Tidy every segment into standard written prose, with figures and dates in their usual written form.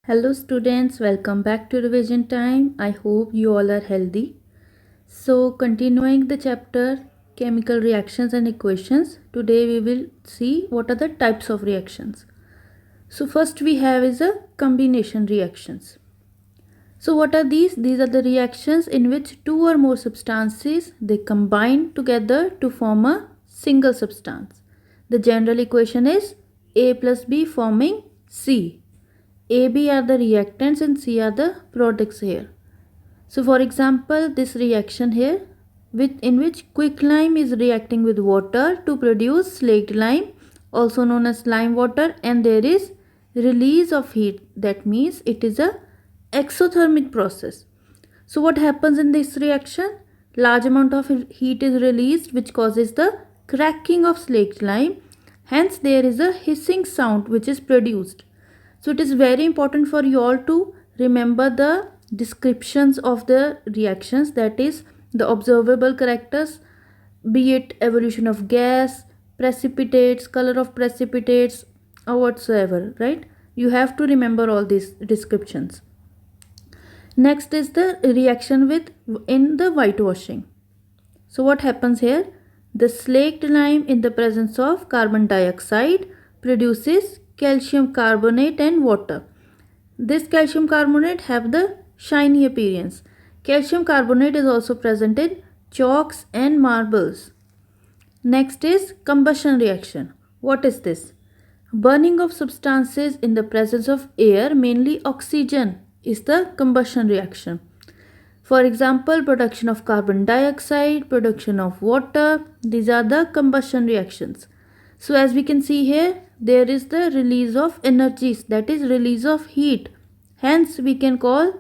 Hello students, welcome back to revision time. I hope you all are healthy. So continuing the chapter chemical reactions and equations, today we will see what are the types of reactions. So first we have is a combination reactions. So what are these? These are the reactions in which two or more substances they combine together to form a single substance. The general equation is A plus B forming C. A, B are the reactants and C are the products here. So for example, this reaction here in which quicklime is reacting with water to produce slaked lime, also known as lime water, and there is release of heat. That means it is a exothermic process. So what happens in this reaction? Large amount of heat is released which causes the cracking of slaked lime. Hence there is a hissing sound which is produced. So it is very important for you all to remember the descriptions of the reactions, that is the observable characters, be it evolution of gas, precipitates, color of precipitates or whatsoever, right? You have to remember all these descriptions. Next is the reaction with in the whitewashing. So what happens here? The slaked lime in the presence of carbon dioxide produces calcium carbonate and water. This calcium carbonate have the shiny appearance. Calcium carbonate is also present in chalks and marbles. Next is combustion reaction. What is this? Burning of substances in the presence of air, mainly oxygen, is the combustion reaction. For example, production of carbon dioxide, production of water, these are the combustion reactions. So as we can see here, there is the release of energies, that is release of heat. Hence we can call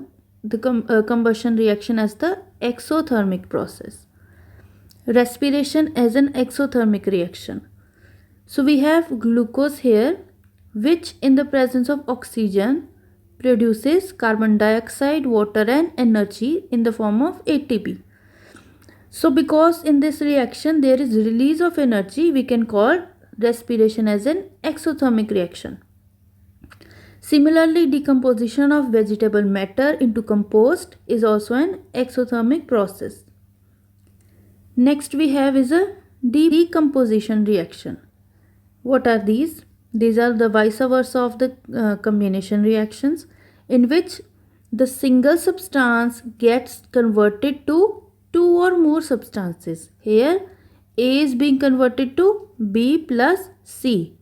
the combustion reaction as the exothermic process. Respiration as an exothermic reaction. So we have glucose here, which in the presence of oxygen produces carbon dioxide, water and energy in the form of ATP. So because in this reaction there is release of energy, we can call respiration as an exothermic reaction. Similarly, decomposition of vegetable matter into compost is also an exothermic process. Next we have is a decomposition reaction. What are these? These are the vice versa of the combination reactions, in which the single substance gets converted to two or more substances. Here A is being converted to B plus C.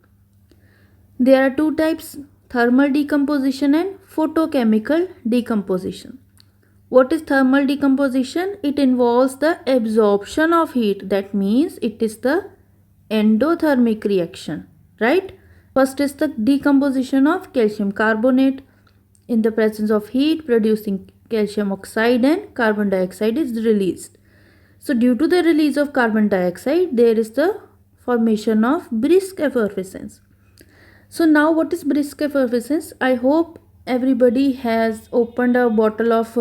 There are two types, thermal decomposition and photochemical decomposition. What is thermal decomposition? It involves the absorption of heat. That means it is the endothermic reaction, right? First is the decomposition of calcium carbonate in the presence of heat, producing calcium oxide and carbon dioxide is released. So due to the release of carbon dioxide, there is the formation of brisk effervescence. So now what is brisk effervescence? I hope everybody has opened a bottle of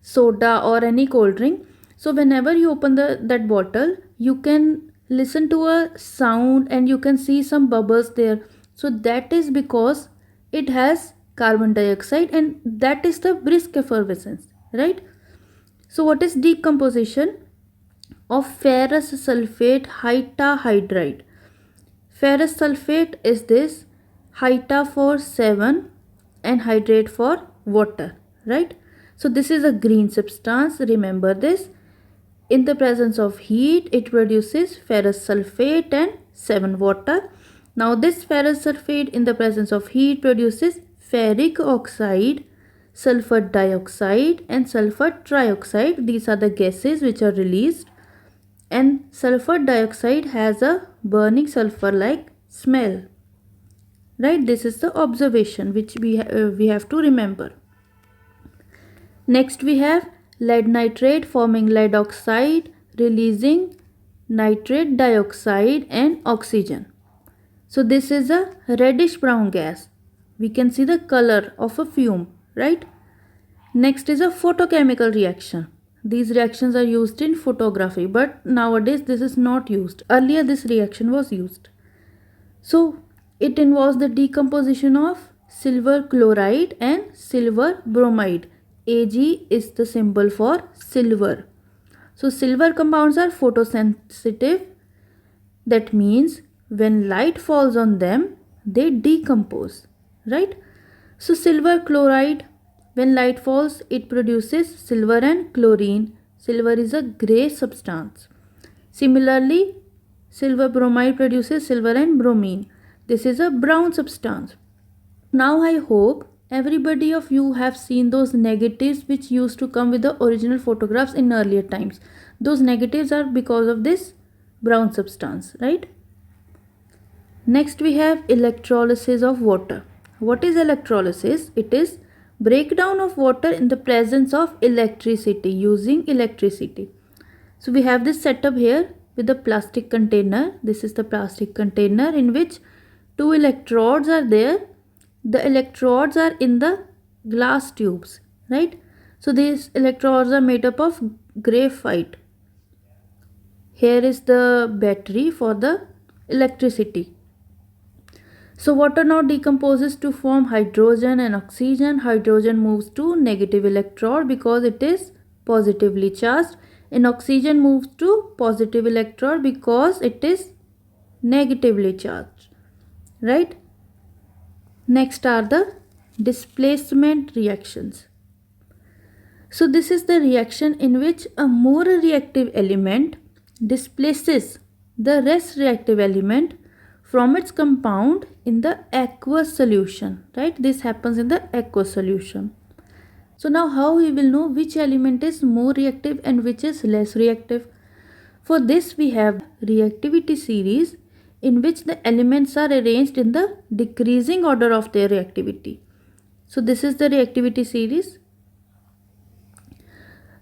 soda or any cold drink. So whenever you open that bottle, you can listen to a sound and you can see some bubbles there. So that is because it has carbon dioxide, and that is the brisk effervescence, right? So what is decomposition of ferrous sulfate heptahydride? Ferrous sulfate is this, heta for 7 and hydrate for water, right? So this is a green substance, remember this. In the presence of heat, it produces ferrous sulfate and 7 water. Now this ferrous sulfate in the presence of heat produces ferric oxide, sulfur dioxide and sulfur trioxide. These are the gases which are released, and sulfur dioxide has a burning sulfur like smell, right? This is the observation which we have to remember. Next we have lead nitrate forming lead oxide, releasing nitrate dioxide and oxygen. So this is a reddish brown gas. We can see the color of a fume, right? Next is a photochemical reaction. These reactions are used in photography, but nowadays this is not used. Earlier this reaction was used. So it involves the decomposition of silver chloride and silver bromide. Ag is the symbol for silver. So silver compounds are photosensitive. That means when light falls on them, they decompose, right? So silver chloride, when light falls, it produces silver and chlorine. Silver is a gray substance. Similarly, silver bromide produces silver and bromine. This is a brown substance. Now I hope everybody of you have seen those negatives which used to come with the original photographs in earlier times. Those negatives are because of this brown substance, right? Next we have electrolysis of water. What is electrolysis? It is breakdown of water in the presence of electricity, using electricity. So we have this setup here with the plastic container. This is the plastic container in which two electrodes are there. The electrodes are in the glass tubes, right? So these electrodes are made up of graphite. Here is the battery for the electricity. So water now decomposes to form hydrogen and oxygen. Hydrogen moves to negative electrode because it is positively charged, and oxygen moves to positive electrode because it is negatively charged, right? Next are the displacement reactions. So this is the reaction in which a more reactive element displaces the less reactive element from its compound in the aqueous solution, right? This happens in the aqueous solution. So now how we will know which element is more reactive and which is less reactive? For this we have reactivity series in which the elements are arranged in the decreasing order of their reactivity. So this is the reactivity series.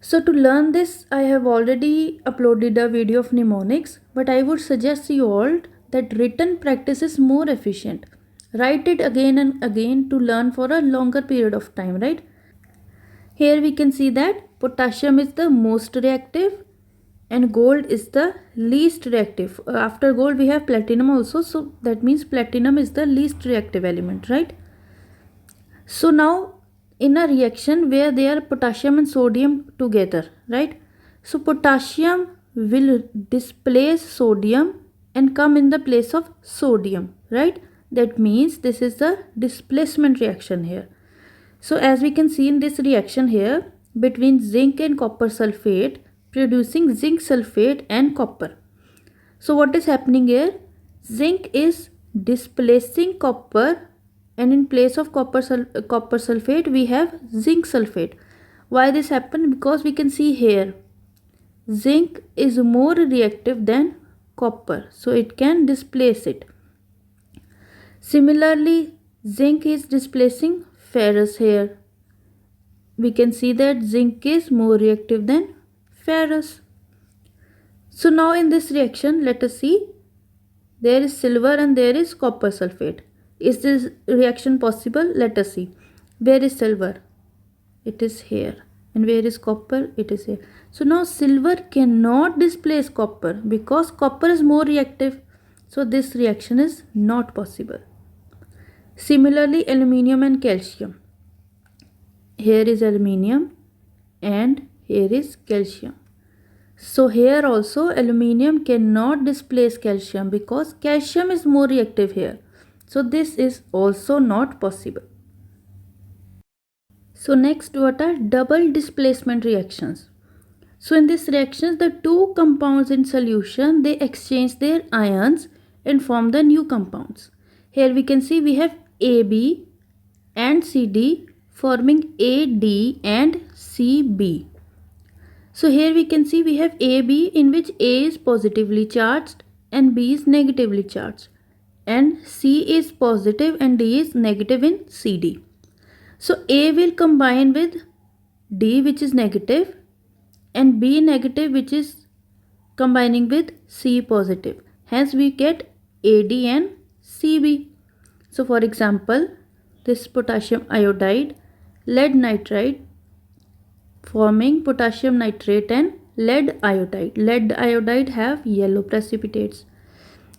So to learn this, I have already uploaded a video of mnemonics, but I would suggest you all that written practice is more efficient. Write it again and again to learn for a longer period of time, right? Here we can see that potassium is the most reactive and gold is the least reactive. After gold we have platinum also, so that means platinum is the least reactive element, right? So now in a reaction where there are potassium and sodium together, right? So potassium will displace sodium and come in the place of sodium, right? That means this is the displacement reaction here. So as we can see in this reaction here between zinc and copper sulfate, producing zinc sulfate and copper. So what is happening here? Zinc is displacing copper, and in place of copper sulfate we have zinc sulfate. Why this happened? Because we can see here zinc is more reactive than copper, so it can displace it. Similarly, zinc is displacing ferrous here. We can see that zinc is more reactive than ferrous. So now in this reaction, let us see, there is silver and there is copper sulfate. Is this reaction possible? Let us see. Where is silver? It is here. And where is copper? It is here. So now silver cannot displace copper because copper is more reactive. So this reaction is not possible. Similarly, aluminium and calcium. Here is aluminium and here is calcium. So here also aluminium cannot displace calcium because calcium is more reactive here. So this is also not possible. So next, what are double displacement reactions? So in this reaction, the two compounds in solution, they exchange their ions and form the new compounds. Here we can see we have AB and CD forming AD and CB. So here we can see we have AB in which A is positively charged and B is negatively charged, and C is positive and D is negative in CD. So A will combine with D which is negative and B negative which is combining with C positive. Hence we get AD and CB. So for example, this potassium iodide, lead nitride forming potassium nitrate and lead iodide. Lead iodide have yellow precipitates.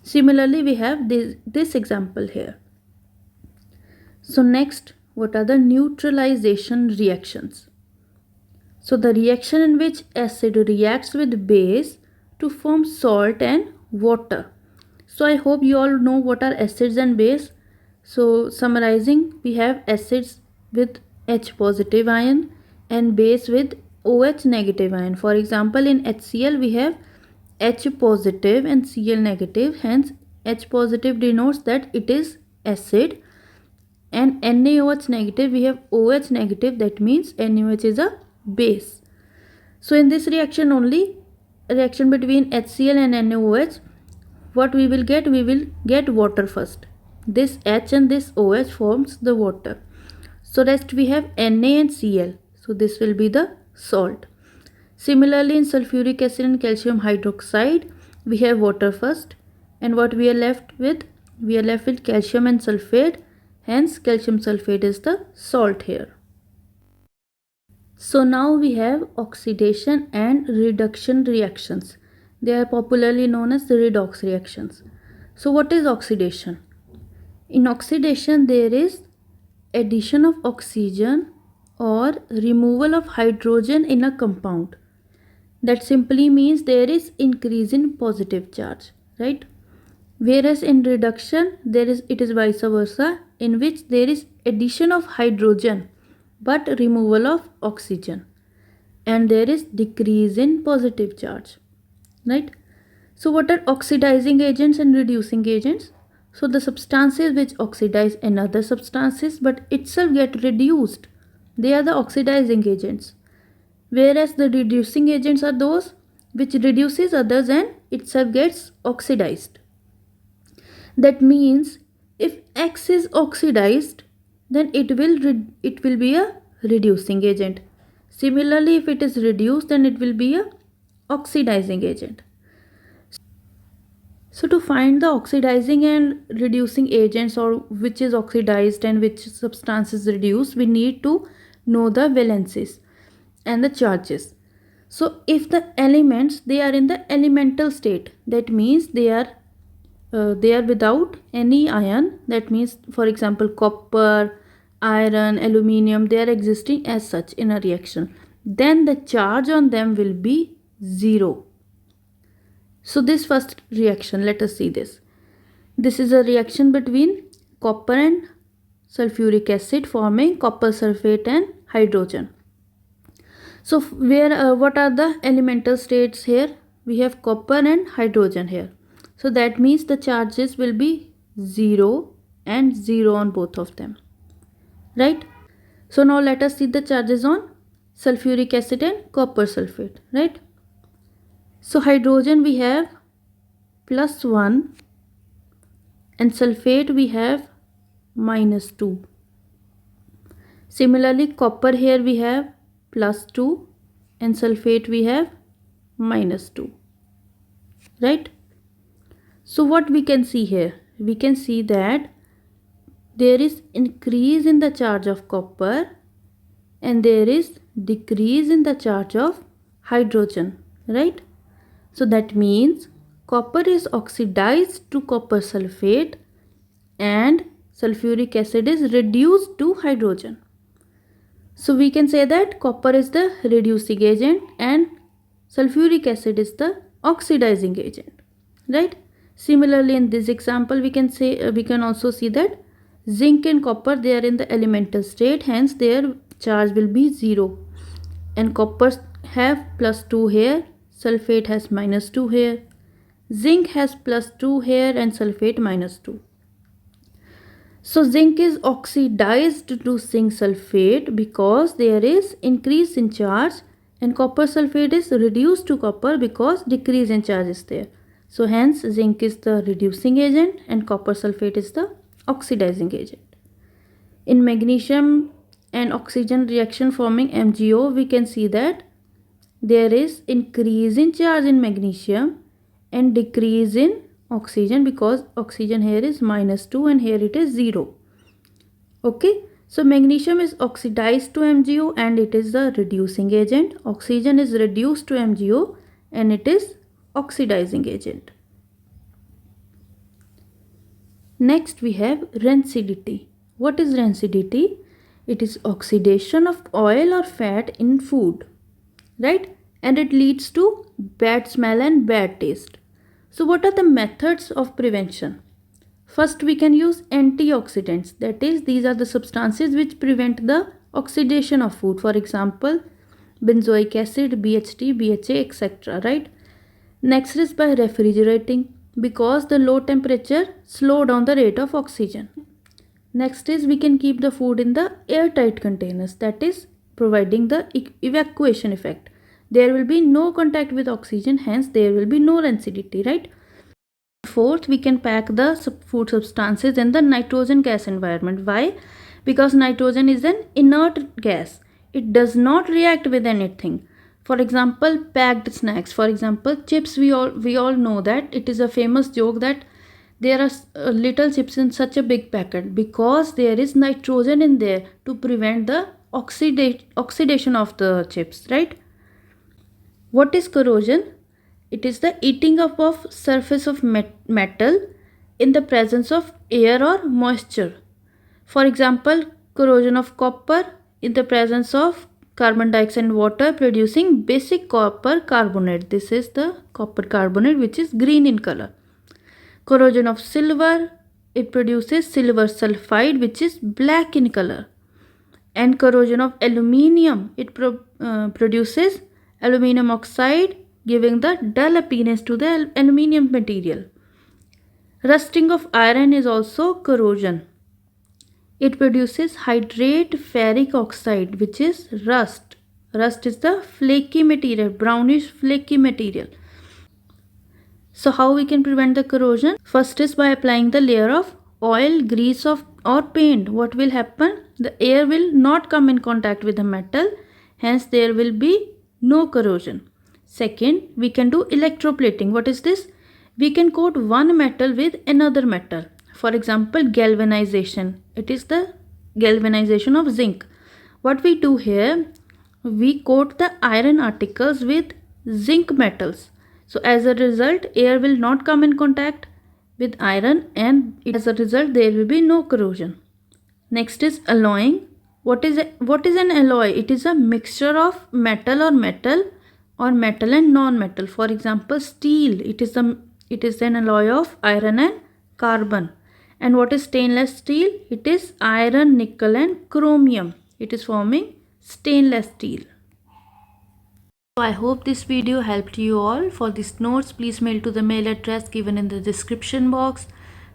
Similarly, we have this example here. So next, what are the neutralization reactions? So the reaction in which acid reacts with base to form salt and water. So I hope you all know what are acids and base. So summarizing, we have acids with H positive ion and base with OH negative ion. For example, in HCl we have H positive and Cl negative. Hence H positive denotes that it is acid, and NaOH negative we have OH negative, that means NaOH is a base. So in this reaction only, reaction between HCl and NaOH, what we will get water first. This H and this OH forms the water. So rest we have Na and Cl. So this will be the salt. Similarly, in sulfuric acid and calcium hydroxide, we have water first. And what we are left with? We are left with calcium and sulfate. Hence, calcium sulfate is the salt here. So now we have oxidation and reduction reactions. They are popularly known as the redox reactions. So what is oxidation? In oxidation, there is addition of oxygen or removal of hydrogen in a compound. That simply means there is increase in positive charge, right? Whereas in reduction, it is vice versa, in which there is addition of hydrogen but removal of oxygen, and there is decrease in positive charge, right? So what are oxidizing agents and reducing agents? So the substances which oxidize another substances but itself get reduced, they are the oxidizing agents, whereas the reducing agents are those which reduces others and itself gets oxidized. That means if X is oxidized, then it will be a reducing agent. Similarly, if it is reduced, then it will be a oxidizing agent. So to find the oxidizing and reducing agents, or which is oxidized and which substance is reduced, we need to know the valences and the charges. So if the elements, they are in the elemental state, that means they are without any ion. That means, for example, copper, iron, aluminium, they are existing as such in a reaction, then the charge on them will be 0. So this first reaction, let us see this. This is a reaction between copper and sulfuric acid forming copper sulfate and hydrogen. So what are the elemental states here? We have copper and hydrogen here. So that means the charges will be 0 and 0 on both of them, right? So now let us see the charges on sulfuric acid and copper sulfate, right? So hydrogen we have +1 and sulfate we have -2. Similarly, copper here we have +2 and sulfate we have -2, right? So what we can see here? We can see that there is increase in the charge of copper and there is decrease in the charge of hydrogen, right? So that means copper is oxidized to copper sulfate and sulfuric acid is reduced to hydrogen. So we can say that copper is the reducing agent and sulfuric acid is the oxidizing agent, right? Similarly, in this example, we can also see that zinc and copper, they are in the elemental state, hence their charge will be 0. And copper have +2 here, sulfate has -2 here, zinc has +2 here and sulfate -2. So zinc is oxidized to zinc sulfate because there is increase in charge, and copper sulfate is reduced to copper because decrease in charge is there. So hence zinc is the reducing agent and copper sulfate is the oxidizing agent. In magnesium and oxygen reaction forming MgO, we can see that there is increase in charge in magnesium and decrease in oxygen because oxygen here is -2 and here it is 0. Okay, so magnesium is oxidized to MgO and it is the reducing agent. Oxygen is reduced to MgO and it is oxidizing agent. Next we have rancidity. What is rancidity? It is oxidation of oil or fat in food, right? And it leads to bad smell and bad taste. So what are the methods of prevention? First, we can use antioxidants. That is, these are the substances which prevent the oxidation of food. For example, benzoic acid, BHT, BHA, etc. Right? Next is by refrigerating, because the low temperature slow down the rate of oxygen. Next is we can keep the food in the airtight containers. That is providing the evacuation effect. There will be no contact with oxygen, hence there will be no rancidity, right? Fourth, we can pack the food substances in the nitrogen gas environment. Why? Because nitrogen is an inert gas. It does not react with anything. For example, packed snacks. For example, chips. We all know that it is a famous joke that there are little chips in such a big packet because there is nitrogen in there to prevent the oxidation of the chips. Right? What is corrosion? It is the eating up of surface of metal in the presence of air or moisture. For example, corrosion of copper in the presence of carbon dioxide and water producing basic copper carbonate. This is the copper carbonate which is green in color. Corrosion of silver, it produces silver sulfide which is black in color. And corrosion of aluminium, it produces aluminium oxide giving the dull appearance to the aluminium material. Rusting of iron is also corrosion. It produces hydrate ferric oxide which is rust. Rust is the flaky material, brownish flaky material. So how we can prevent the corrosion? First is by applying the layer of oil, grease or paint. What will happen? The air will not come in contact with the metal, hence there will be no corrosion. Second, we can do electroplating. What is this? We can coat one metal with another metal. For example, galvanization. It is the galvanization of zinc. What we do here, we coat the iron articles with zinc metals. So as a result, air will not come in contact with iron and as a result there will be no corrosion. Next is alloying. What is an alloy? It is a mixture of metal and non-metal. For example, steel. It is an alloy of iron and carbon. And what is stainless steel? It is iron, nickel and chromium. It is forming stainless steel. So I hope this video helped you all. For these notes, please mail to the mail address given in the description box.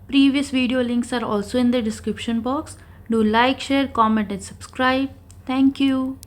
Previous video links are also in the description box. Do like, share, comment and subscribe. Thank you.